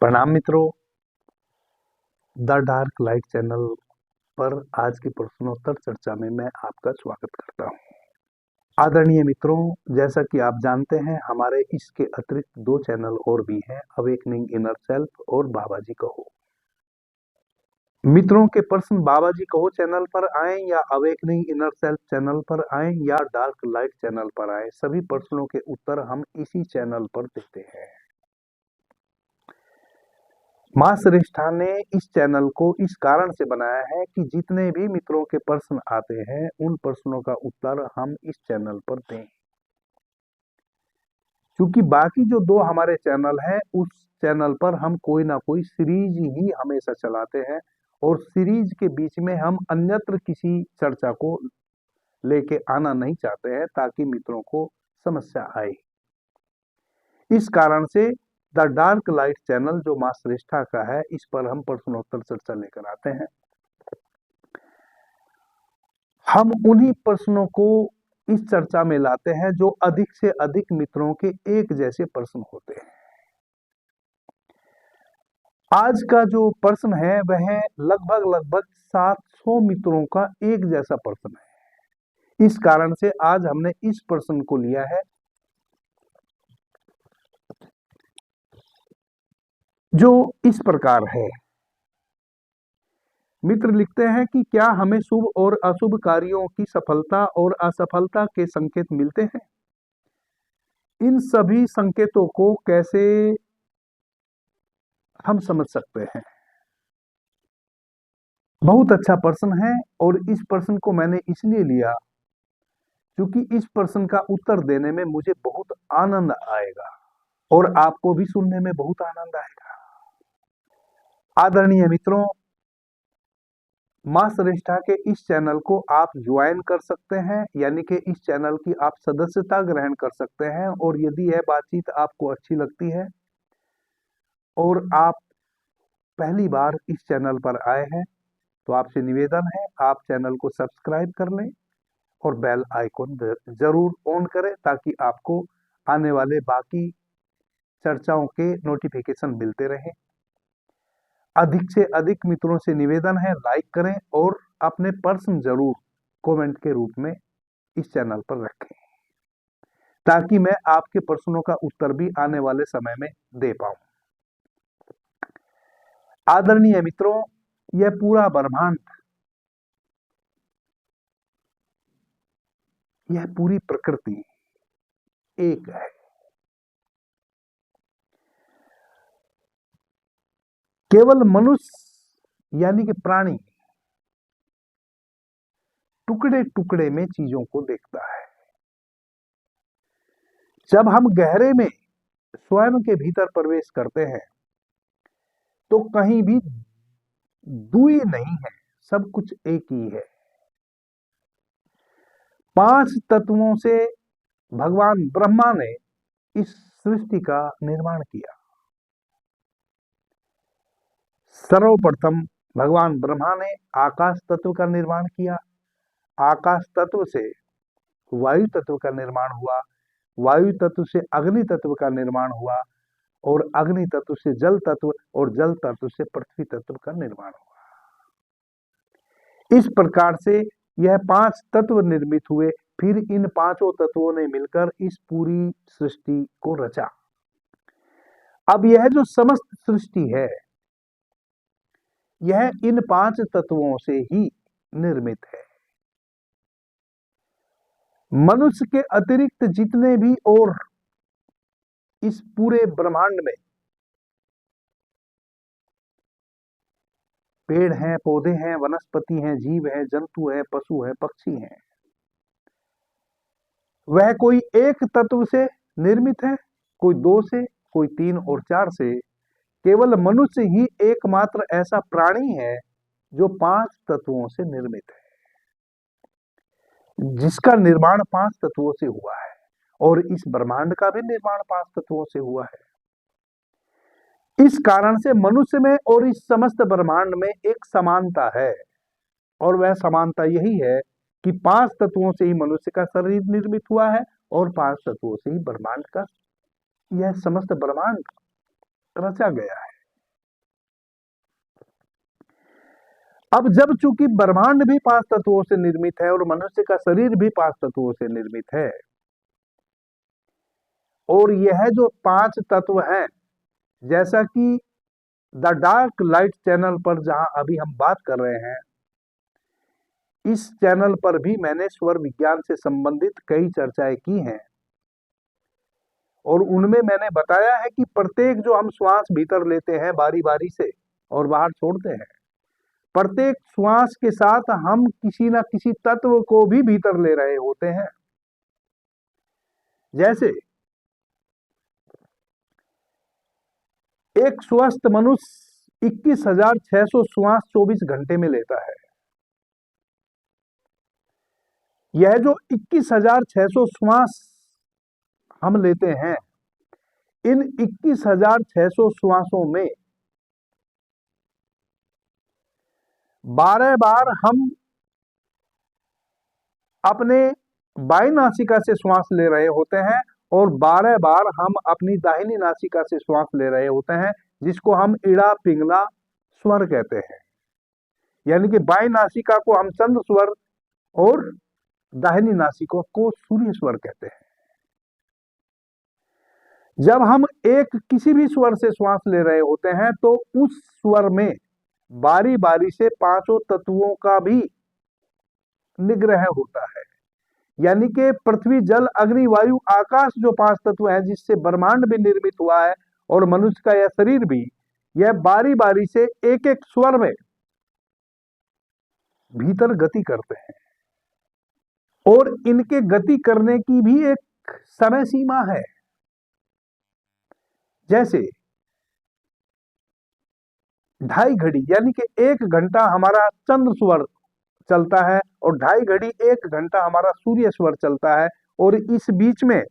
प्रणाम मित्रों, the dark light channel पर आज की प्रश्नोत्तर चर्चा में मैं आपका स्वागत करता हूं। आदरणीय मित्रों, जैसा कि आप जानते हैं हमारे इसके अतिरिक्त 2 चैनल और भी हैं, अवेकनिंग इनर सेल्फ और बाबा जी कहो। मित्रों के प्रश्न बाबा जी कहो चैनल पर आए या अवेकनिंग इनर सेल्फ चैनल पर आए या डार्क लाइट चैनल पर आए, सभी प्रश्नों के उत्तर हम इसी चैनल पर देते हैं। मां श्रेष्ठा ने इस चैनल को इस कारण से बनाया है कि जितने भी मित्रों के प्रश्न आते हैं उन प्रश्नों का उत्तर हम इस चैनल पर दें। क्योंकि बाकी जो 2 हमारे चैनल हैं उस चैनल पर हम कोई ना कोई सीरीज ही हमेशा चलाते हैं और सीरीज के बीच में हम अन्यत्र किसी चर्चा को लेके आना नहीं चाहते हैं ताकि मित्रों को समस्या आए। इस कारण से द डार्क लाइट चैनल जो मां श्रेष्ठा का है, इस पर हम प्रश्नोत्तर चर्चा लेकर आते हैं। हम उन्हीं प्रश्नों को इस चर्चा में लाते हैं जो अधिक से अधिक मित्रों के एक जैसे प्रश्न होते हैं। आज का जो प्रश्न है वह लगभग 700 मित्रों का एक जैसा प्रश्न है। इस कारण से आज हमने इस प्रश्न को लिया है, जो इस प्रकार है। मित्र लिखते हैं कि क्या हमें शुभ और अशुभ कार्यों की सफलता और असफलता के संकेत मिलते हैं? इन सभी संकेतों को कैसे हम समझ सकते हैं? बहुत अच्छा प्रश्न है और इस प्रश्न को मैंने इसलिए लिया क्योंकि इस प्रश्न का उत्तर देने में मुझे बहुत आनंद आएगा और आपको भी सुनने में बहुत आनंद आएगा। आदरणीय मित्रों, मां श्रेष्ठा के इस चैनल को आप ज्वाइन कर सकते हैं, यानी कि इस चैनल की आप सदस्यता ग्रहण कर सकते हैं। और यदि यह बातचीत आपको अच्छी लगती है और आप पहली बार इस चैनल पर आए हैं तो आपसे निवेदन है आप चैनल को सब्सक्राइब कर लें और बेल आइकॉन जरूर ऑन करें ताकि आपको आने वाले बाकी चर्चाओं के नोटिफिकेशन मिलते रहें। अधिक से अधिक मित्रों से निवेदन है लाइक करें और अपने प्रश्न जरूर कमेंट के रूप में इस चैनल पर रखें ताकि मैं आपके प्रश्नों का उत्तर भी आने वाले समय में दे पाऊं। आदरणीय मित्रों, यह पूरा ब्रह्मांड, यह पूरी प्रकृति एक है। केवल मनुष्य यानी कि प्राणी टुकड़े टुकड़े में चीजों को देखता है। जब हम गहरे में स्वयं के भीतर प्रवेश करते हैं तो कहीं भी दुई नहीं है, सब कुछ एक ही है। 5 तत्वों से भगवान ब्रह्मा ने इस सृष्टि का निर्माण किया। सर्वप्रथम भगवान ब्रह्मा ने आकाश तत्व का निर्माण किया। आकाश तत्व से वायु तत्व का निर्माण हुआ, वायु तत्व से अग्नि तत्व का निर्माण हुआ और अग्नि तत्व से जल तत्व और जल तत्व से पृथ्वी तत्व का निर्माण हुआ। इस प्रकार से यह 5 तत्व निर्मित हुए। फिर इन 5 तत्वों ने मिलकर इस पूरी सृष्टि को रचा। अब यह जो समस्त सृष्टि है यह इन 5 तत्वों से ही निर्मित है। मनुष्य के अतिरिक्त जितने भी और इस पूरे ब्रह्मांड में पेड़ हैं, पौधे हैं, वनस्पति हैं, जीव हैं, जंतु हैं, पशु हैं, पक्षी हैं, वह कोई एक तत्व से निर्मित है, कोई 2 से, कोई 3 और 4 से। केवल मनुष्य ही एकमात्र ऐसा प्राणी है जो 5 तत्वों से निर्मित है, जिसका निर्माण 5 तत्वों से हुआ है और इस ब्रह्मांड का भी निर्माण 5 तत्वों से हुआ है। इस कारण से मनुष्य में और इस समस्त ब्रह्मांड में एक समानता है और वह समानता यही है कि 5 तत्वों से ही मनुष्य का शरीर निर्मित हुआ है और 5 तत्वों से ही ब्रह्मांड का, यह समस्त ब्रह्मांड रचा गया है। अब जब चूंकि ब्रह्मांड भी 5 तत्वों से निर्मित है और मनुष्य का शरीर भी 5 तत्वों से निर्मित है, और यह जो 5 तत्व हैं, जैसा कि द डार्क लाइट चैनल पर जहां अभी हम बात कर रहे हैं, इस चैनल पर भी मैंने स्वर विज्ञान से संबंधित कई चर्चाएं की हैं, और उनमें मैंने बताया है कि प्रत्येक जो हम श्वास भीतर लेते हैं बारी बारी से और बाहर छोड़ते हैं, प्रत्येक श्वास के साथ हम किसी न किसी तत्व को भी भीतर ले रहे होते हैं। जैसे एक स्वस्थ मनुष्य 21,600 श्वास 24 घंटे में लेता है। यह जो 21,600 श्वास हम लेते हैं, इन 21,600 श्वासों में 12 बार हम अपने बाईं नासिका से श्वास ले रहे होते हैं और 12 बार हम अपनी दाहिनी नासिका से श्वास ले रहे होते हैं, जिसको हम इड़ा पिंगला स्वर कहते हैं। यानी कि बाईं नासिका को हम चंद्र स्वर और दाहिनी नासिका को सूर्य स्वर कहते हैं। जब हम एक किसी भी स्वर से श्वास ले रहे होते हैं तो उस स्वर में बारी बारी से 5 तत्वों का भी निग्रह होता है। यानी कि पृथ्वी, जल, अग्नि, वायु, आकाश जो 5 तत्व हैं जिससे ब्रह्मांड भी निर्मित हुआ है और मनुष्य का यह शरीर भी, यह बारी बारी से एक एक स्वर में भीतर गति करते हैं, और इनके गति करने की भी एक समय सीमा है। जैसे 2.5 घड़ी, यानी कि 1 घंटा हमारा चंद्र स्वर चलता है और 2.5 घड़ी 1 घंटा हमारा सूर्य स्वर चलता है, और इस बीच में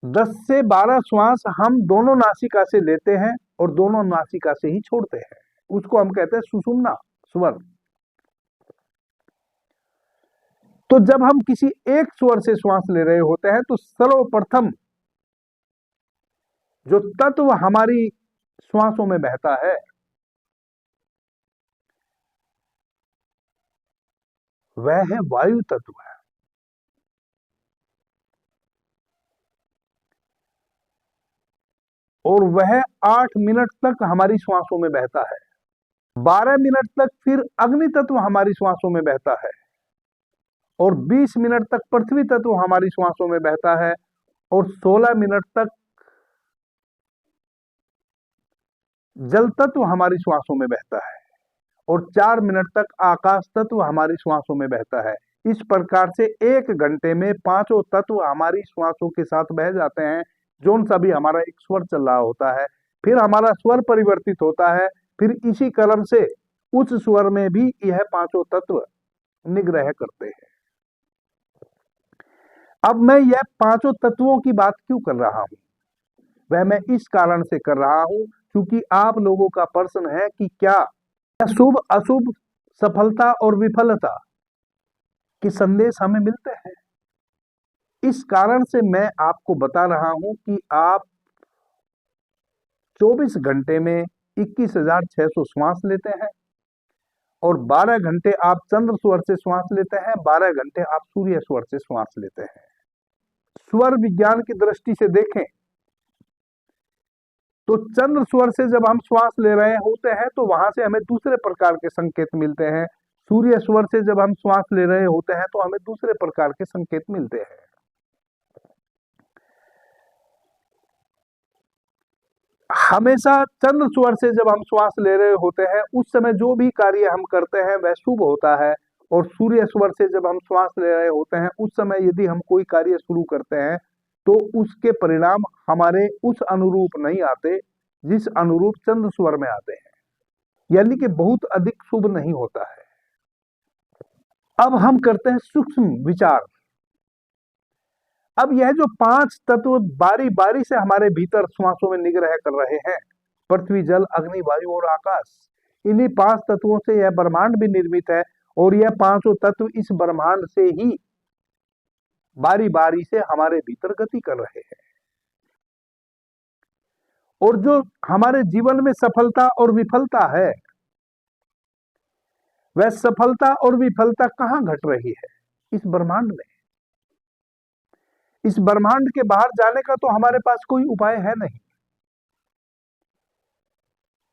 10 से 12 श्वास हम दोनों नासिका से लेते हैं और दोनों नासिका से ही छोड़ते हैं। उसको हम कहते हैं सुषुम्ना स्वर। तो जब हम किसी एक स्वर से श्वास ले रहे होते हैं तो सर्वप्रथम जो तत्व हमारी श्वासों में बहता है वह है वायु तत्व है। और वह 8 मिनट तक हमारी श्वासों में बहता है। 12 मिनट तक फिर अग्नि तत्व हमारी श्वासों में बहता है, और 20 मिनट तक पृथ्वी तत्व हमारी श्वासों में बहता है, और 16 मिनट तक जल तत्व हमारी श्वासों में बहता है, और 4 मिनट तक आकाश तत्व हमारी श्वासों में बहता है। इस प्रकार से 1 घंटे में 5 तत्व हमारी श्वासों के साथ बह जाते हैं, जोन सा भी हमारा एक स्वर चल रहा होता है। फिर हमारा स्वर परिवर्तित होता है, फिर इसी क्रम से उस स्वर में भी यह 5 तत्व निग्रह करते हैं। अब मैं यह 5 तत्वों की बात क्यों कर रहा हूं? वह मैं इस कारण से कर रहा हूं क्योंकि आप लोगों का प्रश्न है कि क्या शुभ अशुभ, सफलता और विफलता के संदेश हमें मिलते हैं। इस कारण से मैं आपको बता रहा हूं कि आप 24 घंटे में 21,600 श्वास लेते हैं, और 12 घंटे आप चंद्र स्वर से श्वास लेते हैं, 12 घंटे आप सूर्य स्वर से श्वास लेते हैं। स्वर विज्ञान की दृष्टि से देखें तो चंद्र स्वर से जब हम श्वास ले रहे होते हैं तो वहां से हमें दूसरे प्रकार के संकेत मिलते हैं। सूर्य स्वर से जब हम श्वास ले रहे होते हैं तो हमें दूसरे प्रकार के संकेत मिलते हैं। हमेशा चंद्र स्वर से जब हम श्वास ले रहे होते हैं उस समय जो भी कार्य हम करते हैं वह शुभ होता है, और सूर्य स्वर से जब हम श्वास ले रहे होते हैं उस समय यदि हम कोई कार्य शुरू करते हैं तो उसके परिणाम हमारे उस अनुरूप नहीं आते जिस अनुरूप चंद्र स्वर में आते हैं, यानी कि बहुत अधिक शुभ नहीं होता है। अब हम करते हैं सूक्ष्म विचार। अब यह जो 5 तत्व बारी बारी से हमारे भीतर श्वासों में निग्रह कर रहे हैं, पृथ्वी, जल, अग्नि, वायु और आकाश, इन्हीं 5 तत्वों से यह ब्रह्मांड भी निर्मित है, और यह 5 तत्व इस ब्रह्मांड से ही बारी बारी से हमारे भीतर गति कर रहे हैं। और जो हमारे जीवन में सफलता और विफलता है वह सफलता और विफलता कहां घट रही है? इस ब्रह्मांड में। इस ब्रह्मांड के बाहर जाने का तो हमारे पास कोई उपाय है नहीं।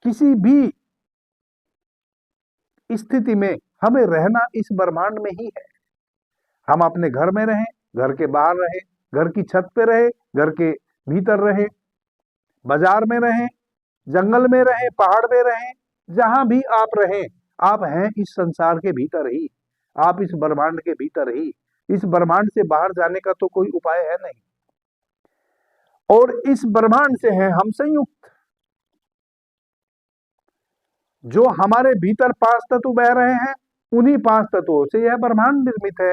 किसी भी स्थिति में हमें रहना इस ब्रह्मांड में ही है। हम अपने घर में रहें, घर के बाहर रहें, घर की छत पे रहे, घर के भीतर रहे, बाजार में रहें, जंगल में रहें, पहाड़ में रहें, जहां भी आप रहें, आप हैं इस संसार के भीतर ही, आप इस ब्रह्मांड के भीतर ही। इस ब्रह्मांड से बाहर जाने का तो कोई उपाय है नहीं। और इस ब्रह्मांड से हैं हम संयुक्त। जो हमारे भीतर 5 तत्व बह रहे हैं, उन्हीं 5 तत्वों से यह ब्रह्मांड निर्मित है।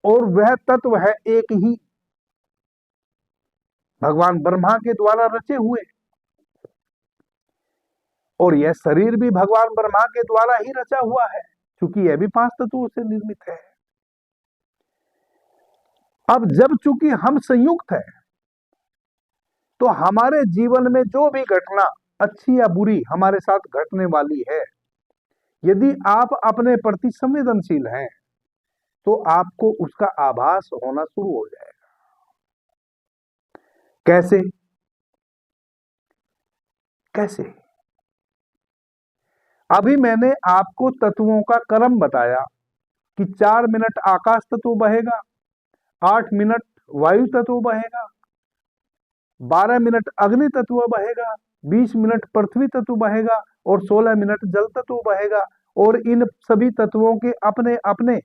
और वह तत्व है एक ही, भगवान ब्रह्मा के द्वारा रचे हुए। और यह शरीर भी भगवान ब्रह्मा के द्वारा ही रचा हुआ है, क्योंकि यह भी 5 तत्वों से निर्मित है। अब जब चूंकि हम संयुक्त हैं, तो हमारे जीवन में जो भी घटना अच्छी या बुरी हमारे साथ घटने वाली है, यदि आप अपने प्रति संवेदनशील हैं, तो आपको उसका आभास होना शुरू हो जाएगा। कैसे? कैसे? अभी मैंने आपको तत्वों का क्रम बताया कि 4 मिनट आकाश तत्व बहेगा, 8 मिनट वायु तत्व बहेगा, 12 मिनट अग्नि तत्व बहेगा, 20 मिनट पृथ्वी तत्व बहेगा और 16 मिनट जल तत्व बहेगा। और इन सभी तत्वों के अपने अपने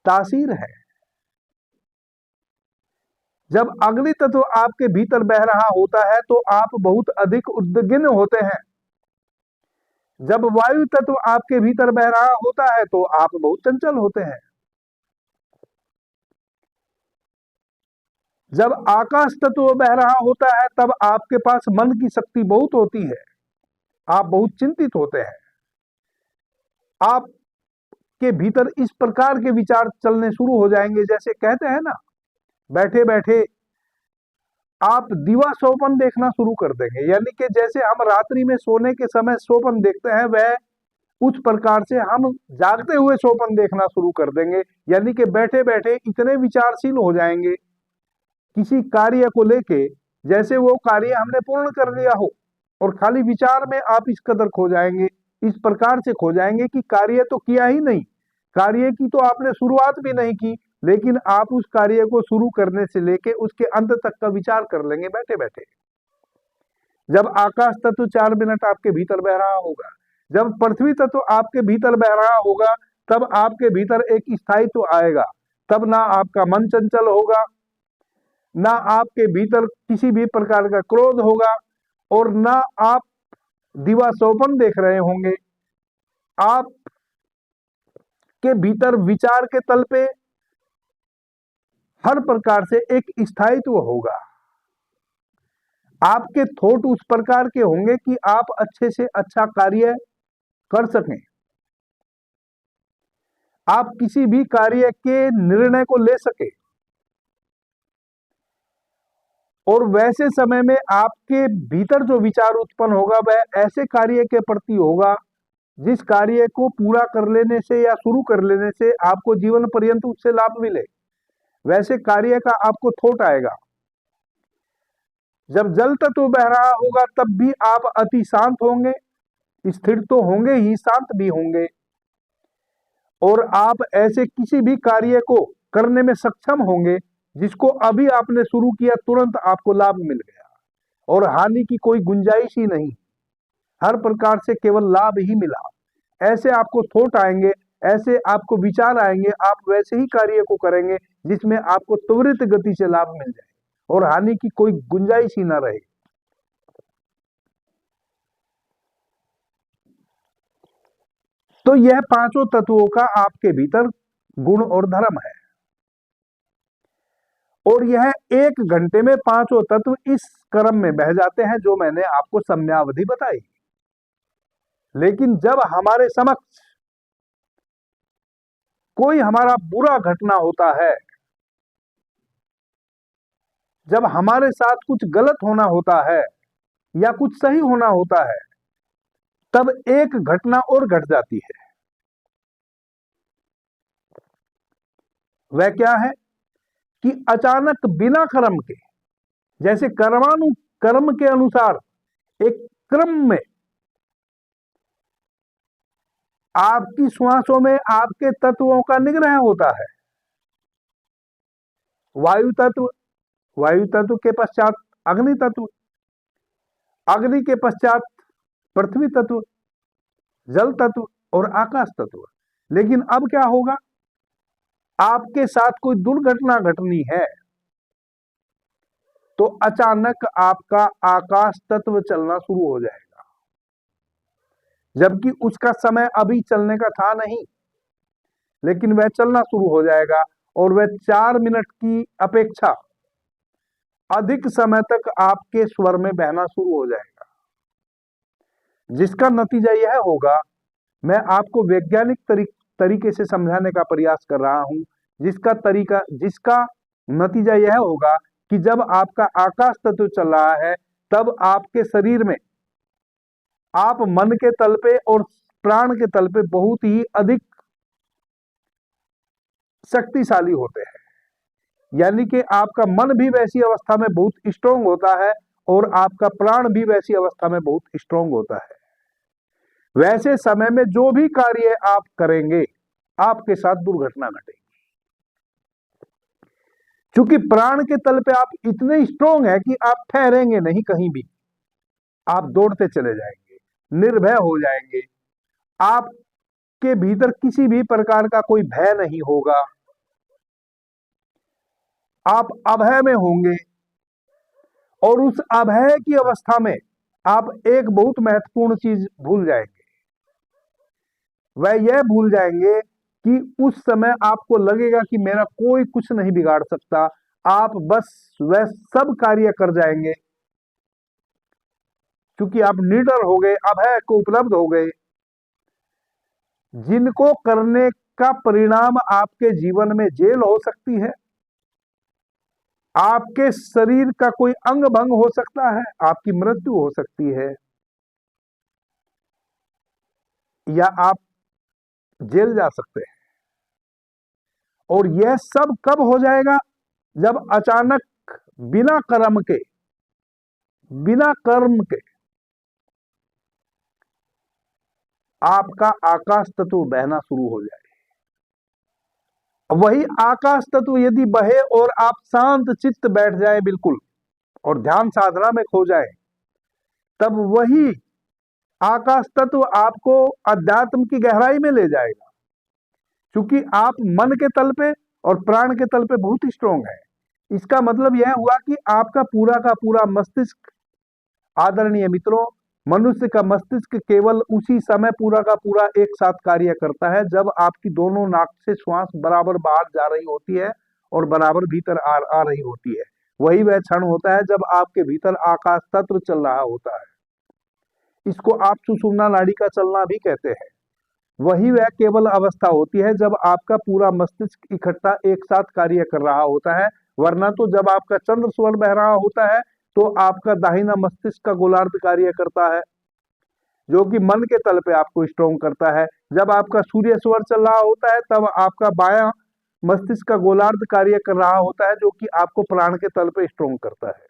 तासीर है। जब अग्नि तत्व आपके भीतर बह रहा होता है तो आप बहुत अधिक उद्विग्न होते हैं। जब वायु तत्व आपके भीतर बह रहा होता है तो आप बहुत चंचल होते हैं। जब आकाश तत्व बह रहा होता है तब आपके पास मन की शक्ति बहुत होती है, आप बहुत चिंतित होते हैं। आपके भीतर इस प्रकार के विचार चलने शुरू हो जाएंगे, जैसे कहते हैं ना, बैठे बैठे आप दिवा स्वप्न देखना शुरू कर देंगे। यानी कि जैसे हम रात्रि में सोने के समय स्वप्न देखते हैं, वह उस प्रकार से हम जागते हुए स्वप्न देखना शुरू कर देंगे। यानी कि बैठे बैठे इतने विचारशील हो जाएंगे किसी कार्य को लेके, जैसे वो कार्य हमने पूर्ण कर लिया हो, और खाली विचार में आप इस कदर खो जाएंगे, इस प्रकार से खो जाएंगे कि कार्य तो किया ही नहीं, कार्य की तो आपने शुरुआत भी नहीं की, लेकिन आप उस कार्य को शुरू करने से लेके उसके अंत तक का विचार कर लेंगे बैठे बैठे। जब आकाश तत्व 4 मिनट आपके भीतर बह रहा होगा, जब पृथ्वी तत्व आपके भीतर बह रहा होगा, तब आपके भीतर एक स्थायित्व आएगा। तब ना आपका मन चंचल होगा, ना आपके भीतर किसी भी प्रकार का क्रोध होगा, और ना आप दिवा स्वप्न देख रहे होंगे। आप के भीतर विचार के तल पे हर प्रकार से एक स्थायित्व होगा। आपके थॉट उस प्रकार के होंगे कि आप अच्छे से अच्छा कार्य कर सकें, आप किसी भी कार्य के निर्णय को ले सके। और वैसे समय में आपके भीतर जो विचार उत्पन्न होगा वह ऐसे कार्य के प्रति होगा जिस कार्य को पूरा कर लेने से या शुरू कर लेने से आपको जीवन पर्यंत उससे लाभ मिले, वैसे कार्य का आपको थॉट आएगा। जब जल तत्व बह रहा होगा तब भी आप अति शांत होंगे, स्थिर तो होंगे ही, शांत भी होंगे, और आप ऐसे किसी भी कार्य को करने में सक्षम होंगे जिसको अभी आपने शुरू किया, तुरंत आपको लाभ मिल गया और हानि की कोई गुंजाइश ही नहीं, हर प्रकार से केवल लाभ ही मिला। ऐसे आपको थॉट आएंगे, ऐसे आपको विचार आएंगे, आप वैसे ही कार्य को करेंगे जिसमें आपको त्वरित गति से लाभ मिल जाए और हानि की कोई गुंजाइश ही ना रहे। तो यह 5 तत्वों का आपके भीतर गुण और धर्म है, और यह 1 घंटे में 5 तत्व इस क्रम में बह जाते हैं जो मैंने आपको समयावधि बताई। लेकिन जब हमारे समक्ष कोई हमारा बुरा घटना होता है, जब हमारे साथ कुछ गलत होना होता है या कुछ सही होना होता है, तब एक घटना और घट जाती है। वह क्या है कि अचानक बिना कर्म के, जैसे कर्म के अनुसार एक क्रम में आपकी श्वासों में आपके तत्वों का निग्रह होता है। वायु तत्व, वायु तत्व के पश्चात अग्नि तत्व, अग्नि के पश्चात पृथ्वी तत्व, जल तत्व और आकाश तत्व। लेकिन अब क्या होगा, आपके साथ कोई दुर्घटना घटनी है तो अचानक आपका आकाश तत्व चलना शुरू हो जाएगा, जबकि उसका समय अभी चलने का था नहीं, लेकिन वह चलना शुरू हो जाएगा और वह 4 मिनट की अपेक्षा अधिक समय तक आपके स्वर में बहना शुरू हो जाएगा। जिसका नतीजा यह होगा, मैं आपको वैज्ञानिक तरीके से समझाने का प्रयास कर रहा हूं, जिसका नतीजा यह होगा कि जब आपका आकाश तत्व चल रहा है तब आपके शरीर में आप मन के तल पे और प्राण के तल पे बहुत ही अधिक शक्तिशाली होते हैं। यानी कि आपका मन भी वैसी अवस्था में बहुत स्ट्रोंग होता है और आपका प्राण भी वैसी अवस्था में बहुत स्ट्रोंग होता है। वैसे समय में जो भी कार्य आप करेंगे आपके साथ दुर्घटना घटेगी। क्योंकि प्राण के तल पे आप इतने स्ट्रोंग है कि आप ठहरेंगे नहीं कहीं भी, आप दौड़ते चले जाएंगे, निर्भय हो जाएंगे, आपके भीतर किसी भी प्रकार का कोई भय नहीं होगा, आप अभय में होंगे। और उस अभय की अवस्था में आप एक बहुत महत्वपूर्ण चीज भूल जाएंगे। वह यह भूल जाएंगे कि उस समय आपको लगेगा कि मेरा कोई कुछ नहीं बिगाड़ सकता। आप बस वह सब कार्य कर जाएंगे क्योंकि आप निडर हो गए, अभय को उपलब्ध हो गए, जिनको करने का परिणाम आपके जीवन में जेल हो सकती है, आपके शरीर का कोई अंग भंग हो सकता है, आपकी मृत्यु हो सकती है, या आप जेल जा सकते हैं। और यह सब कब हो जाएगा, जब अचानक बिना कर्म के आपका आकाश तत्व बहना शुरू हो जाए। वही आकाश तत्व यदि बहे और आप शांत चित्त बैठ जाए बिल्कुल और ध्यान साधना में खो जाए, तब वही आकाश तत्व आपको अध्यात्म की गहराई में ले जाएगा। क्योंकि आप मन के तल पे और प्राण के तल पे बहुत स्ट्रोंग है। इसका मतलब यह हुआ कि आपका पूरा का पूरा मस्तिष्क, आदरणीय मित्रों, मनुष्य का मस्तिष्क केवल उसी समय पूरा का पूरा एक साथ कार्य करता है जब आपकी दोनों नाक से श्वास बराबर बाहर जा रही होती है और बराबर भीतर आ रही होती है। वही वह क्षण होता है जब आपके भीतर आकाश तत्व चल रहा होता है। इसको आप सुषुम्ना नाड़ी का चलना भी कहते हैं। वही वह केवल अवस्था होती है जब आपका पूरा मस्तिष्क इकट्ठा एक साथ कार्य कर रहा होता है। वरना तो जब आपका चंद्र स्वर बह रहा होता है तो आपका दाहिना मस्तिष्क का गोलार्ध कार्य करता है, जो कि मन के तल पे आपको स्ट्रोंग करता है। जब आपका सूर्य स्वर चल रहा होता है तब आपका बायां मस्तिष्क का गोलार्ध कार्य कर रहा होता है, जो कि आपको प्राण के तल पे स्ट्रोंग करता है।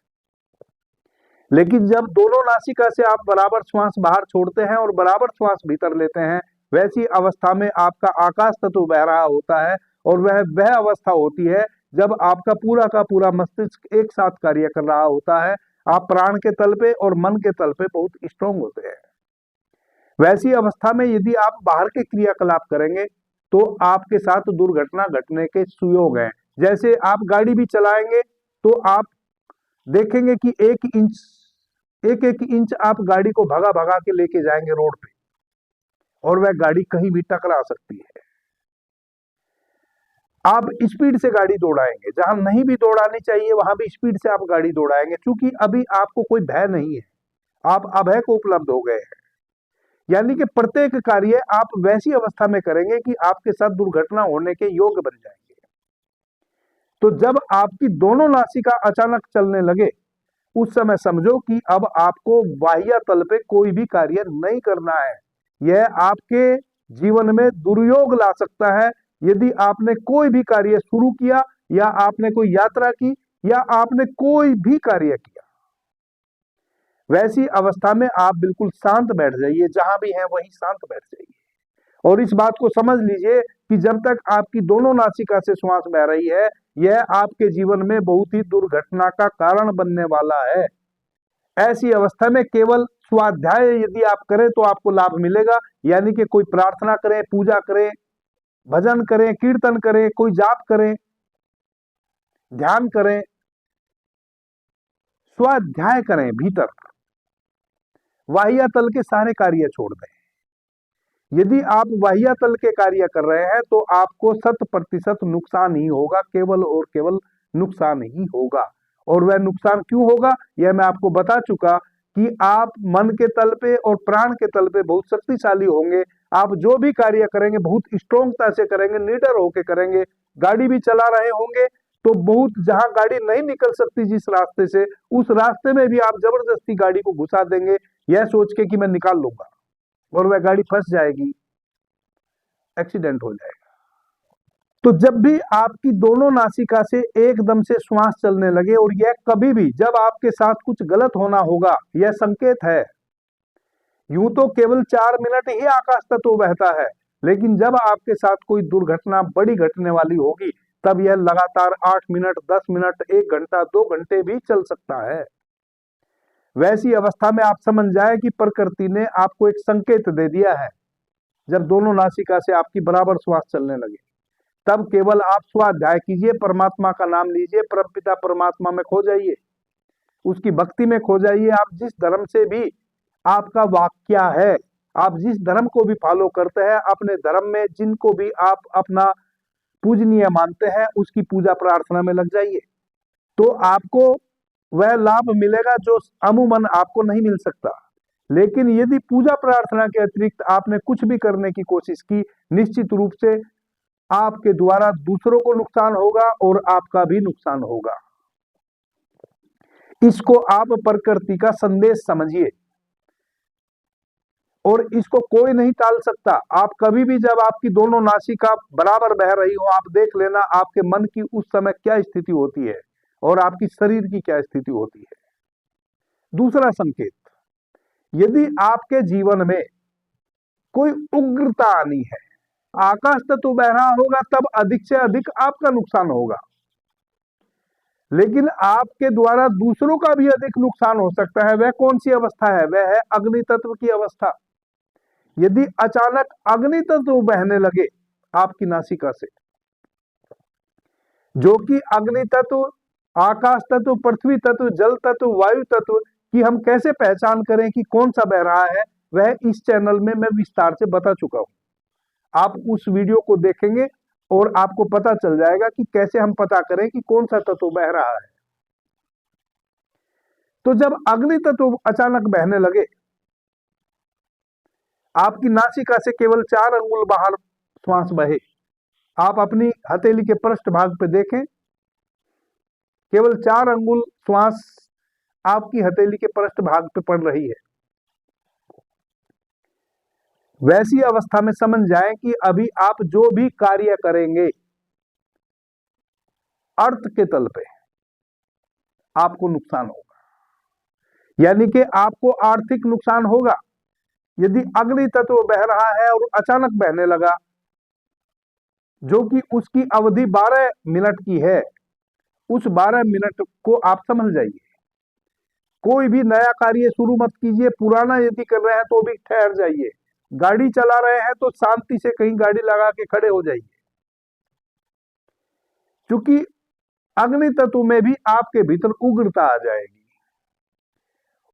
लेकिन जब दोनों नासिका से आप बराबर श्वास बाहर छोड़ते हैं और बराबर श्वास भीतर लेते हैं, वैसी अवस्था में आपका आकाश तत्व बह रहा होता है। और वह अवस्था होती है जब आपका पूरा का पूरा मस्तिष्क एक साथ कार्य कर रहा होता है। आप प्राण के तल पे और मन के तल पे बहुत स्ट्रोंग होते हैं। वैसी अवस्था में यदि आप बाहर के क्रियाकलाप करेंगे तो आपके साथ दुर्घटना घटने के सुयोग हैं। जैसे आप गाड़ी भी चलाएंगे तो आप देखेंगे कि एक एक इंच आप गाड़ी को भगा भगा के लेके जाएंगे रोड पे और वह गाड़ी कहीं भी टकरा सकती है। आप स्पीड से गाड़ी दौड़ाएंगे, जहां नहीं भी दौड़ानी चाहिए वहां भी स्पीड से आप गाड़ी दौड़ाएंगे, क्योंकि अभी आपको कोई भय नहीं है, आप अभय को उपलब्ध हो गए हैं। यानी कि प्रत्येक कार्य आप वैसी अवस्था में करेंगे कि आपके साथ दुर्घटना होने के योग्य बन जाएंगे। तो जब आपकी दोनों नासिका अचानक चलने लगे उस समय समझो कि अब आपको बाह्य तल पे कोई भी कार्य नहीं करना है। यह आपके जीवन में दुर्योग ला सकता है यदि आपने कोई भी कार्य शुरू किया, या आपने कोई यात्रा की, या आपने कोई भी कार्य किया। वैसी अवस्था में आप बिल्कुल शांत बैठ जाइए, जहां भी हैं वहीं शांत बैठ जाइए, और इस बात को समझ लीजिए कि जब तक आपकी दोनों नासिका से श्वास बह रही है, यह आपके जीवन में बहुत ही दुर्घटना का कारण बनने वाला है। ऐसी अवस्था में केवल स्वाध्याय यदि आप करें तो आपको लाभ मिलेगा, यानी कि कोई प्रार्थना करें, पूजा करें, भजन करें, कीर्तन करें, कोई जाप करें, ध्यान करें, स्वाध्याय करें, भीतर बाह्य तल के सारे कार्य छोड़ दें। यदि आप बाह्य तल के कार्य कर रहे हैं तो आपको 100% नुकसान ही होगा, केवल और केवल नुकसान ही होगा। और वह नुकसान क्यों होगा, यह मैं आपको बता चुका कि आप मन के तल पे और प्राण के तल पे बहुत शक्तिशाली होंगे। आप जो भी कार्य करेंगे बहुत स्ट्रोंगता से करेंगे, निडर होकर करेंगे। गाड़ी भी चला रहे होंगे तो बहुत, जहां गाड़ी नहीं निकल सकती जिस रास्ते से, उस रास्ते में भी आप जबरदस्ती गाड़ी को घुसा देंगे, यह सोच के कि मैं निकाल लूंगा, और वह गाड़ी फंस जाएगी, एक्सीडेंट हो जाएगा। तो जब भी आपकी दोनों नासिका से एकदम से श्वास चलने लगे, और यह कभी भी जब आपके साथ कुछ गलत होना होगा, यह संकेत है। यूं तो केवल 4 मिनट ही आकाश तत्व बहता है, लेकिन जब आपके साथ कोई दुर्घटना बड़ी घटने वाली होगी, तब यह लगातार 8 मिनट, 10 मिनट, 1 घंटा, 2 घंटे भी चल सकता है। वैसी अवस्था में आप समझ जाए कि प्रकृति ने आपको एक संकेत दे दिया है। जब दोनों नासिका से आपकी बराबर श्वास चलने लगे, तब केवल आप स्वाध्याय कीजिए, परमात्मा का नाम लीजिए, परमपिता परमात्मा में खो जाइए, उसकी भक्ति में खो जाइए। आप जिस धर्म से भी आपका वाक्या है, आप जिस धर्म को भी फॉलो करते हैं, अपने धर्म में जिनको भी आप अपना पूजनीय मानते हैं, उसकी पूजा प्रार्थना में लग जाइए, तो आपको वह लाभ मिलेगा जो अमूमन आपको नहीं मिल सकता। लेकिन यदि पूजा प्रार्थना के अतिरिक्त आपने कुछ भी करने की कोशिश की, निश्चित रूप से आपके द्वारा दूसरों को नुकसान होगा और आपका भी नुकसान होगा। इसको आप प्रकृति का संदेश समझिए, और इसको कोई नहीं टाल सकता। आप कभी भी जब आपकी दोनों नासिका बराबर बह रही हो, आप देख लेना आपके मन की उस समय क्या स्थिति होती है और आपकी शरीर की क्या स्थिति होती है। दूसरा संकेत, यदि आपके जीवन में कोई उग्रता आनी है, आकाश तत्व बह रहा होगा, तब अधिक से अधिक आपका नुकसान होगा, लेकिन आपके द्वारा दूसरों का भी अधिक नुकसान हो सकता है। वह कौन सी अवस्था है, वह है अग्नि तत्व की अवस्था। यदि अचानक अग्नि तत्व बहने लगे आपकी नासिका से, जो कि अग्नि तत्व, आकाश तत्व, पृथ्वी तत्व, जल तत्व, वायु तत्व की हम कैसे पहचान करें कि कौन सा बह रहा है, वह इस चैनल में मैं विस्तार से बता चुका हूं। आप उस वीडियो को देखेंगे और आपको पता चल जाएगा कि कैसे हम पता करें कि कौन सा तत्व बह रहा है। तो जब अग्नि तत्व अचानक बहने लगे, आपकी नासिका से केवल 4 अंगुल बाहर श्वास बहे, आप अपनी हथेली के पृष्ठ भाग पे देखें, केवल 4 अंगुल श्वास आपकी हथेली के पृष्ठ भाग पे पड़ रही है। वैसी अवस्था में समझ जाएं कि अभी आप जो भी कार्य करेंगे, अर्थ के तल पे आपको नुकसान होगा, यानी कि आपको आर्थिक नुकसान होगा। यदि अग्नि तत्व बह रहा है और अचानक बहने लगा, जो कि उसकी अवधि 12 मिनट की है, उस 12 मिनट को आप समझ जाइए। कोई भी नया कार्य शुरू मत कीजिए, पुराना यदि कर रहे हैं तो भी ठहर जाइए। गाड़ी चला रहे हैं तो शांति से कहीं गाड़ी लगा के खड़े हो जाइए, क्योंकि अग्नि तत्व में भी आपके भीतर उग्रता आ जाएगी।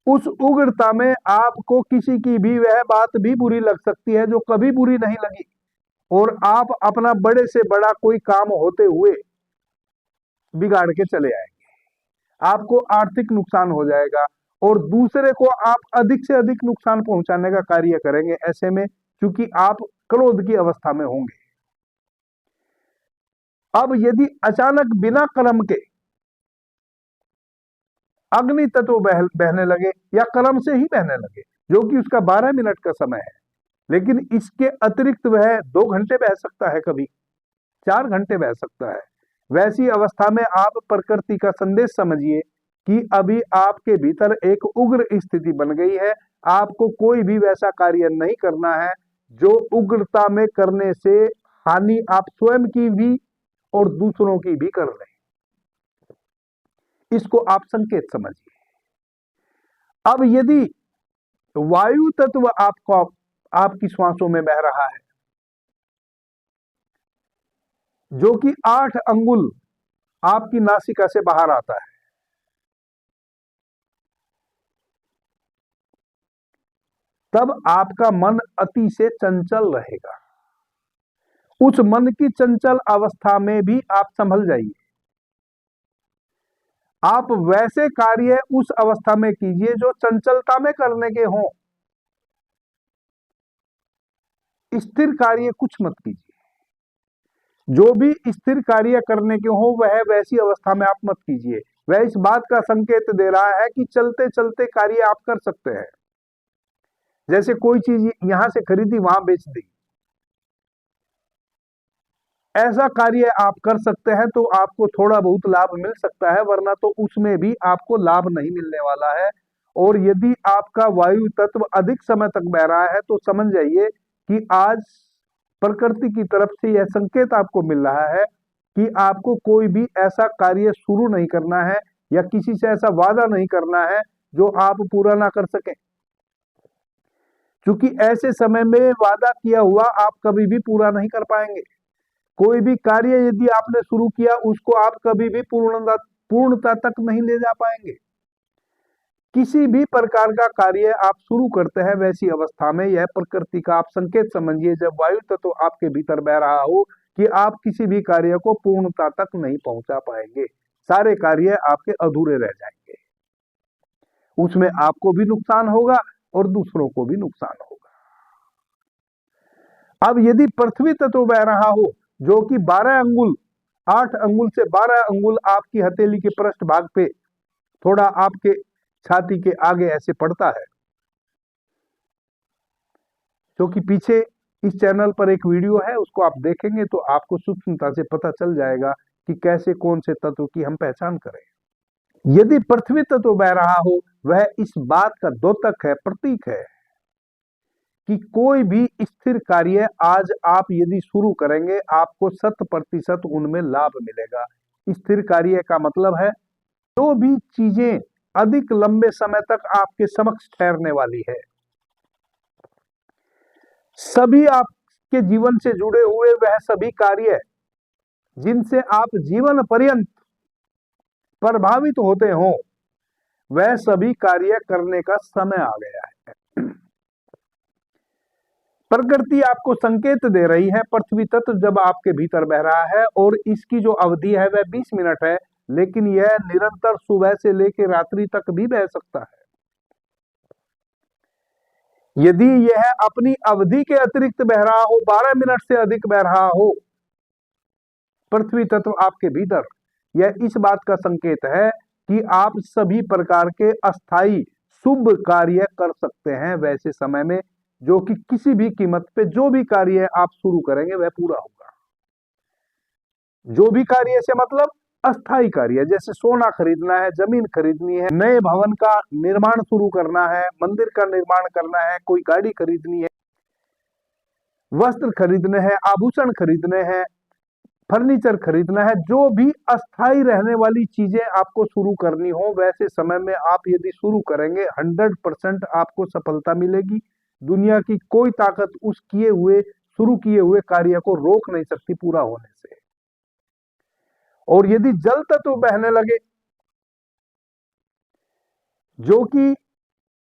उस उग्रता में आपको किसी की भी वह बात भी बुरी लग सकती है जो कभी बुरी नहीं लगी, और आप अपना बड़े से बड़ा कोई काम होते हुए बिगाड़ के चले आएंगे। आपको आर्थिक नुकसान हो जाएगा और दूसरे को आप अधिक से अधिक नुकसान पहुंचाने का कार्य करेंगे ऐसे में, क्योंकि आप क्रोध की अवस्था में होंगे। अब यदि अचानक बिना कर्म के अग्नि तत्व बहने लगे या क्रम से ही बहने लगे, जो कि उसका 12 मिनट का समय है, लेकिन इसके अतिरिक्त वह 2 घंटे बह सकता है, कभी 4 घंटे बह सकता है। वैसी अवस्था में आप प्रकृति का संदेश समझिए कि अभी आपके भीतर एक उग्र स्थिति बन गई है। आपको कोई भी वैसा कार्य नहीं करना है जो उग्रता में करने से हानि आप स्वयं की भी और दूसरों की भी कर रहे हैं। इसको आप संकेत समझिए। अब यदि वायु तत्व आपको आपकी श्वासों में बह रहा है, जो कि 8 अंगुल आपकी नासिका से बाहर आता है, तब आपका मन अति से चंचल रहेगा। उस मन की चंचल अवस्था में भी आप संभल जाइए। आप वैसे कार्य उस अवस्था में कीजिए जो चंचलता में करने के हों। स्थिर कार्य कुछ मत कीजिए। जो भी स्थिर कार्य करने के हो वह वैसी अवस्था में आप मत कीजिए। वह इस बात का संकेत दे रहा है कि चलते चलते कार्य आप कर सकते हैं। जैसे कोई चीज यहां से खरीदी वहां बेच दी, ऐसा कार्य आप कर सकते हैं तो आपको थोड़ा बहुत लाभ मिल सकता है, वरना तो उसमें भी आपको लाभ नहीं मिलने वाला है। और यदि आपका वायु तत्व अधिक समय तक बह रहा है तो समझ जाइए कि आज प्रकृति की तरफ से यह संकेत आपको मिल रहा है कि आपको कोई भी ऐसा कार्य शुरू नहीं करना है या किसी से ऐसा वादा नहीं करना है जो आप पूरा ना कर सकें। क्योंकि ऐसे समय में वादा किया हुआ आप कभी भी पूरा नहीं कर पाएंगे। कोई भी कार्य यदि आपने शुरू किया उसको आप कभी भी पूर्णता तक नहीं ले जा पाएंगे। किसी भी प्रकार का कार्य आप शुरू करते हैं वैसी अवस्था में यह प्रकृति का आप संकेत समझिए, जब वायु तत्व आपके भीतर बह रहा हो, कि आप किसी भी कार्य को पूर्णता तक नहीं पहुंचा पाएंगे। सारे कार्य आपके अधूरे रह जाएंगे। उसमें आपको भी नुकसान होगा और दूसरों को भी नुकसान होगा। अब यदि पृथ्वी तत्व बह रहा हो, जो कि 12 अंगुल 8 अंगुल से 12 अंगुल आपकी हथेली के पृष्ठ भाग पे थोड़ा आपके छाती के आगे ऐसे पड़ता है, जो कि पीछे इस चैनल पर एक वीडियो है, उसको आप देखेंगे तो आपको सूक्ष्मता से पता चल जाएगा कि कैसे कौन से तत्व की हम पहचान करें। यदि पृथ्वी तत्व बह रहा हो, वह इस बात का द्योतक है, प्रतीक है कि कोई भी स्थिर कार्य आज आप यदि शुरू करेंगे आपको 100% उनमें लाभ मिलेगा। स्थिर कार्य का मतलब है जो भी चीजें अधिक लंबे समय तक आपके समक्ष ठहरने वाली है, सभी आपके जीवन से जुड़े हुए वह सभी कार्य जिनसे आप जीवन पर्यंत प्रभावित होते हो, वह सभी कार्य करने का समय आ गया है। प्रकृति आपको संकेत दे रही है। पृथ्वी तत्व जब आपके भीतर बह रहा है और इसकी जो अवधि है वह 20 मिनट है, लेकिन यह निरंतर सुबह से लेकर रात्रि तक भी बह सकता है। यदि यह अपनी अवधि के अतिरिक्त बह रहा हो, 12 मिनट से अधिक बह रहा हो पृथ्वी तत्व आपके भीतर, यह इस बात का संकेत है कि आप सभी प्रकार के अस्थाई शुभ कार्य कर सकते हैं वैसे समय में, जो कि किसी भी कीमत पे जो भी कार्य आप शुरू करेंगे वह पूरा होगा। जो भी कार्य से मतलब अस्थाई कार्य, जैसे सोना खरीदना है, जमीन खरीदनी है, नए भवन का निर्माण शुरू करना है, मंदिर का निर्माण करना है, कोई गाड़ी खरीदनी है, वस्त्र खरीदने हैं, आभूषण खरीदने हैं, फर्नीचर खरीदना है, जो भी अस्थाई रहने वाली चीजें आपको शुरू करनी हो वैसे समय में आप यदि शुरू करेंगे 100% आपको सफलता मिलेगी। दुनिया की कोई ताकत उस शुरू किए हुए कार्य को रोक नहीं सकती पूरा होने से। और यदि जल तत्व बहने लगे, जो कि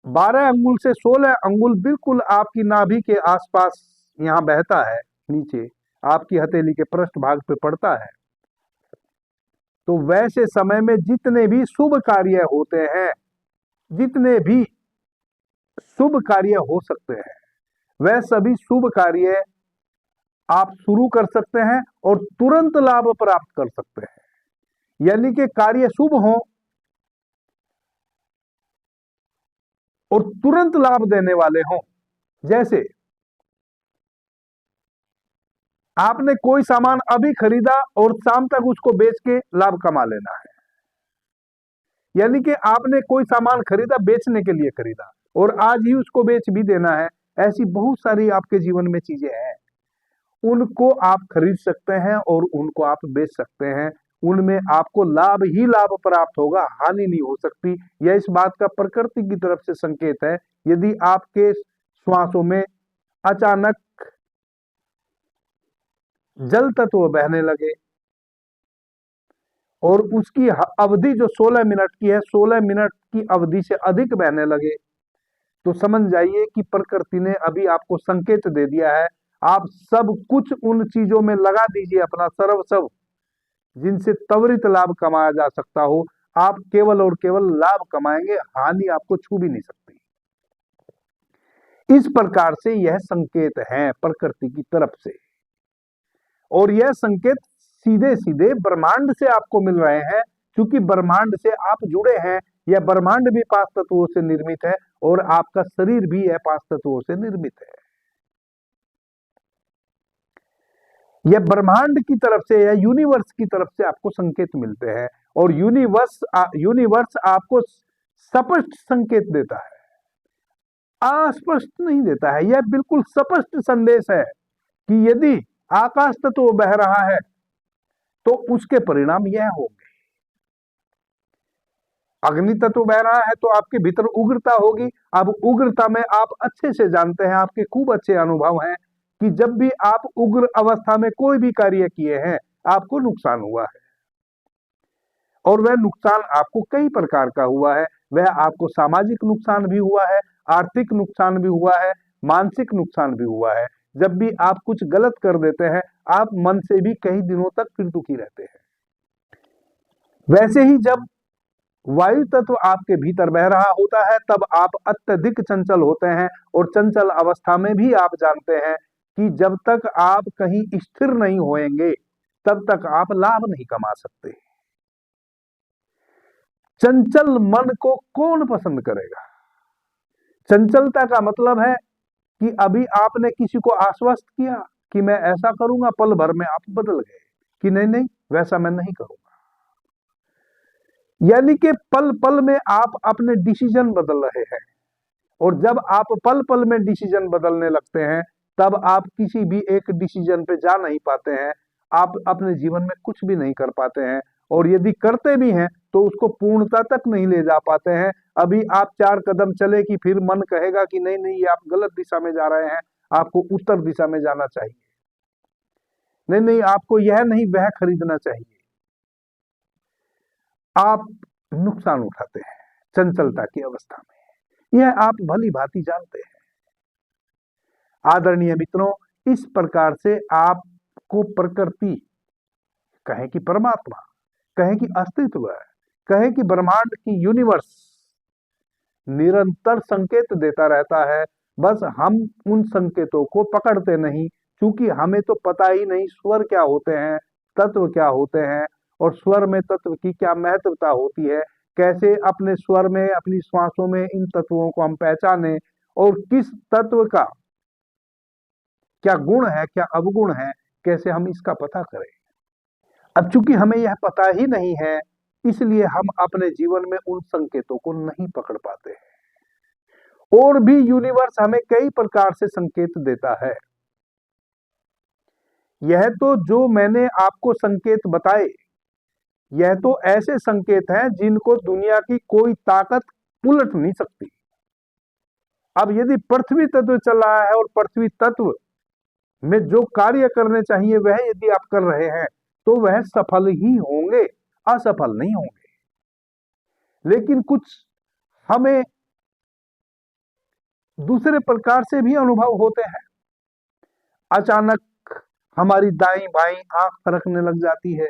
12 अंगुल से 16 अंगुल बिल्कुल आपकी नाभि के आसपास यहां बहता है, नीचे आपकी हथेली के पृष्ठ भाग पे पड़ता है, तो वैसे समय में जितने भी शुभ कार्य होते हैं, जितने भी शुभ कार्य हो सकते हैं, वह सभी शुभ कार्य आप शुरू कर सकते हैं और तुरंत लाभ प्राप्त कर सकते हैं। यानी कि कार्य शुभ हो और तुरंत लाभ देने वाले हों। जैसे आपने कोई सामान अभी खरीदा और शाम तक उसको बेच के लाभ कमा लेना है, यानी कि आपने कोई सामान खरीदा बेचने के लिए खरीदा और आज ही उसको बेच भी देना है। ऐसी बहुत सारी आपके जीवन में चीजें हैं, उनको आप खरीद सकते हैं और उनको आप बेच सकते हैं। उनमें आपको लाभ ही लाभ प्राप्त होगा, हानि नहीं हो सकती। यह इस बात का प्रकृति की तरफ से संकेत है। यदि आपके श्वासों में अचानक जल तत्व बहने लगे और उसकी अवधि जो 16 मिनट की है, 16 मिनट की अवधि से अधिक बहने लगे, तो समझ जाइए कि प्रकृति ने अभी आपको संकेत दे दिया है। आप सब कुछ उन चीजों में लगा दीजिए अपना सर्वस्व, जिनसे त्वरित लाभ कमाया जा सकता हो। आप केवल और केवल लाभ कमाएंगे, हानि आपको छू भी नहीं सकती। इस प्रकार से यह संकेत है प्रकृति की तरफ से, और यह संकेत सीधे सीधे ब्रह्मांड से आपको मिल रहे हैं, क्योंकि ब्रह्मांड से आप जुड़े हैं। यह ब्रह्मांड भी 5 तत्वों से निर्मित है और आपका शरीर भी यह 5 तत्वों से निर्मित है। यह ब्रह्मांड की तरफ से या यूनिवर्स की तरफ से आपको संकेत मिलते हैं, और यूनिवर्स आपको स्पष्ट संकेत देता है, अस्पष्ट नहीं देता है। यह बिल्कुल स्पष्ट संदेश है कि यदि आकाश तत्व बह रहा है तो उसके परिणाम यह होंगे। अग्नि तत्व बह रहा है तो आपके भीतर उग्रता होगी। अब उग्रता में आप अच्छे से जानते हैं, आपके खूब अच्छे अनुभव हैं कि जब भी आप उग्र अवस्था में कोई भी कार्य किए हैं, आपको नुकसान हुआ है, और वह नुकसान आपको कई प्रकार का हुआ है। वह आपको सामाजिक नुकसान भी हुआ है, आर्थिक नुकसान भी हुआ है, मानसिक नुकसान भी हुआ है। जब भी आप कुछ गलत कर देते हैं, आप मन से भी कई दिनों तक फिर दुखी रहते हैं। वैसे ही जब वायु तत्व आपके भीतर बह रहा होता है, तब आप अत्यधिक चंचल होते हैं, और चंचल अवस्था में भी आप जानते हैं कि जब तक आप कहीं स्थिर नहीं होएंगे, तब तक आप लाभ नहीं कमा सकते। चंचल मन को कौन पसंद करेगा? चंचलता का मतलब है कि अभी आपने किसी को आश्वस्त किया कि मैं ऐसा करूंगा, पल भर में आप बदल गए कि नहीं नहीं वैसा मैं नहीं करूंगा। यानी कि पल पल में आप अपने डिसीजन बदल रहे हैं, और जब आप पल पल में डिसीजन बदलने लगते हैं, तब आप किसी भी एक डिसीजन पे जा नहीं पाते हैं। आप अपने जीवन में कुछ भी नहीं कर पाते हैं, और यदि करते भी हैं तो उसको पूर्णता तक नहीं ले जा पाते हैं। अभी आप 4 कदम चले कि फिर मन कहेगा कि नहीं नहीं ये आप गलत दिशा में जा रहे हैं, आपको उत्तर दिशा में जाना चाहिए, नहीं नहीं आपको यह नहीं वह खरीदना चाहिए। आप नुकसान उठाते हैं चंचलता की अवस्था में, यह आप भली भांति जानते हैं। आदरणीय मित्रों, इस प्रकार से आपको प्रकृति, कहें कि परमात्मा, कहें कि अस्तित्व, कहें कि ब्रह्मांड की यूनिवर्स, निरंतर संकेत देता रहता है। बस हम उन संकेतों को पकड़ते नहीं, क्योंकि हमें तो पता ही नहीं स्वर क्या होते हैं, तत्व क्या होते हैं, और स्वर में तत्व की क्या महत्वता होती है। कैसे अपने स्वर में, अपनी श्वासों में इन तत्वों को हम पहचाने, और किस तत्व का क्या गुण है, क्या अवगुण है, कैसे हम इसका पता करें। अब चूंकि हमें यह पता ही नहीं है, इसलिए हम अपने जीवन में उन संकेतों को नहीं पकड़ पाते हैं। और भी यूनिवर्स हमें कई प्रकार से संकेत देता है। यह तो जो मैंने आपको संकेत बताए, यह तो ऐसे संकेत हैं जिनको दुनिया की कोई ताकत उलट नहीं सकती। अब यदि पृथ्वी तत्व चल रहा है और पृथ्वी तत्व में जो कार्य करने चाहिए वह यदि आप कर रहे हैं, तो वह सफल ही होंगे, असफल नहीं होंगे। लेकिन कुछ हमें दूसरे प्रकार से भी अनुभव होते हैं। अचानक हमारी दाईं बाईं आंख फरकने लग जाती है,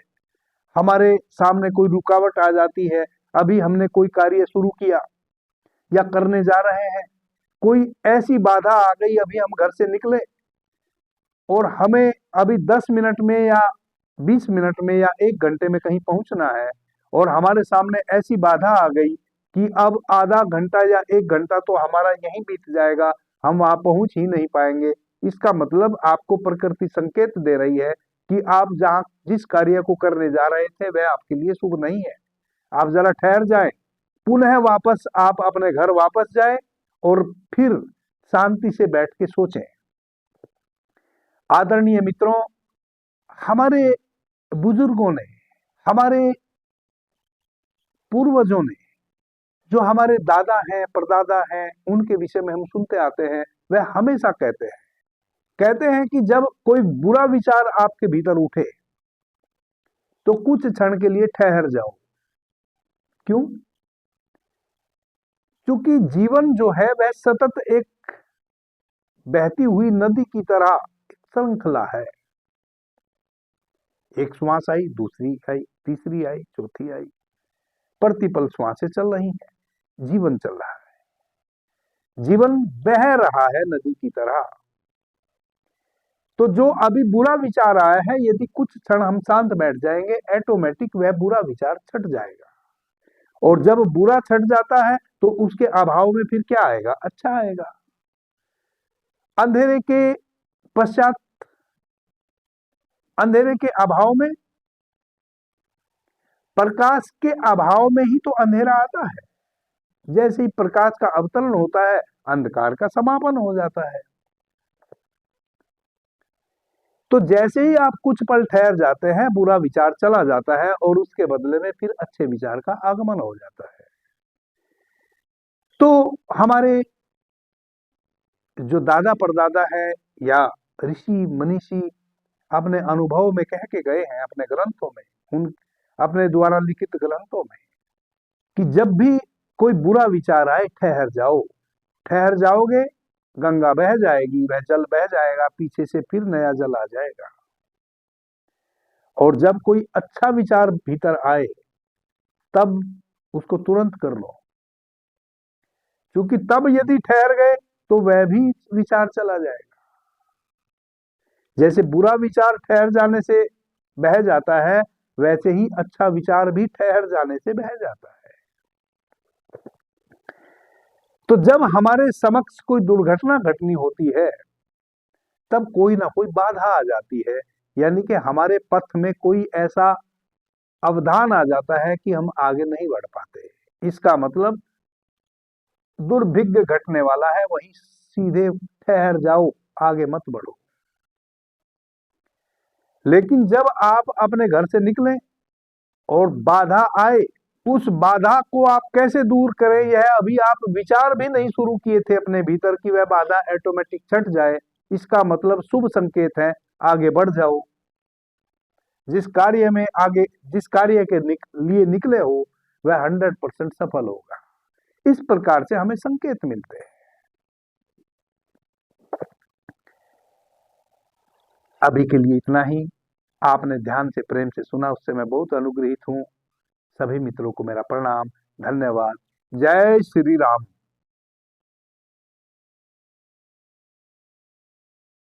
हमारे सामने कोई रुकावट आ जाती है। अभी हमने कोई कार्य शुरू किया या करने जा रहे हैं, कोई ऐसी बाधा आ गई, अभी हम घर से निकले और हमें अभी 10 मिनट में या 20 मिनट में या 1 घंटे में कहीं पहुंचना है, और हमारे सामने ऐसी बाधा आ गई कि अब आधा घंटा या 1 घंटा तो हमारा यहीं बीत जाएगा, हम वहां पहुंच ही नहीं पाएंगे। इसका मतलब आपको प्रकृति संकेत दे रही है कि आप जहां जिस कार्य को करने जा रहे थे वह आपके लिए शुभ नहीं है। आप जरा ठहर जाएं, पुनः वापस आप अपने घर वापस जाएं और फिर शांति से बैठ के सोचें। आदरणीय मित्रों, हमारे बुजुर्गों ने, हमारे पूर्वजों ने, जो हमारे दादा हैं, परदादा हैं, उनके विषय में हम सुनते आते हैं, वह हमेशा कहते हैं कि जब कोई बुरा विचार आपके भीतर उठे तो कुछ क्षण के लिए ठहर जाओ। क्यों? क्योंकि जीवन जो है वह सतत एक बहती हुई नदी की तरह श्रृंखला है। एक श्वास आई, दूसरी आई, तीसरी आई, चौथी आई, प्रतिपल श्वासें चल रही हैं, जीवन चल रहा है, जीवन बह रहा है नदी की तरह। तो जो अभी बुरा विचार आया है, यदि कुछ क्षण हम शांत बैठ जाएंगे, ऑटोमेटिक वह बुरा विचार छट जाएगा। और जब बुरा छट जाता है तो उसके अभाव में फिर क्या आएगा? अच्छा आएगा। अंधेरे के पश्चात, अंधेरे के अभाव में, प्रकाश के अभाव में ही तो अंधेरा आता है। जैसे ही प्रकाश का अवतरण होता है, अंधकार का समापन हो जाता है। तो जैसे ही आप कुछ पल ठहर जाते हैं, बुरा विचार चला जाता है और उसके बदले में फिर अच्छे विचार का आगमन हो जाता है। तो हमारे जो दादा परदादा है या ऋषि मनीषी अपने अनुभव में कह के गए हैं, अपने ग्रंथों में, उन अपने द्वारा लिखित ग्रंथों में, कि जब भी कोई बुरा विचार आए, ठहर जाओ। ठहर जाओगे, गंगा बह जाएगी, वह जल बह जाएगा, पीछे से फिर नया जल आ जाएगा। और जब कोई अच्छा विचार भीतर आए, तब उसको तुरंत कर लो, क्योंकि तब यदि ठहर गए तो वह भी विचार चला जाएगा। जैसे बुरा विचार ठहर जाने से बह जाता है, वैसे ही अच्छा विचार भी ठहर जाने से बह जाता है। तो जब हमारे समक्ष कोई दुर्घटना घटनी होती है, तब कोई ना कोई बाधा आ जाती है, यानी कि हमारे पथ में कोई ऐसा अवधान आ जाता है कि हम आगे नहीं बढ़ पाते। इसका मतलब दुर्भिक्ष घटने वाला है, वहीं सीधे ठहर जाओ, आगे मत बढ़ो। लेकिन जब आप अपने घर से निकलें और बाधा आए, उस बाधा को आप कैसे दूर करें, यह अभी आप विचार भी नहीं शुरू किए थे अपने भीतर की वह बाधा ऑटोमेटिक छट जाए, इसका मतलब शुभ संकेत है, आगे बढ़ जाओ। जिस कार्य के लिए निकले हो, वह 100% सफल होगा। इस प्रकार से हमें संकेत मिलते हैं। अभी के लिए इतना ही। आपने ध्यान से, प्रेम से सुना, उससे मैं बहुत अनुग्रहित हूं। सभी मित्रों को मेरा प्रणाम, धन्यवाद। जय श्री राम।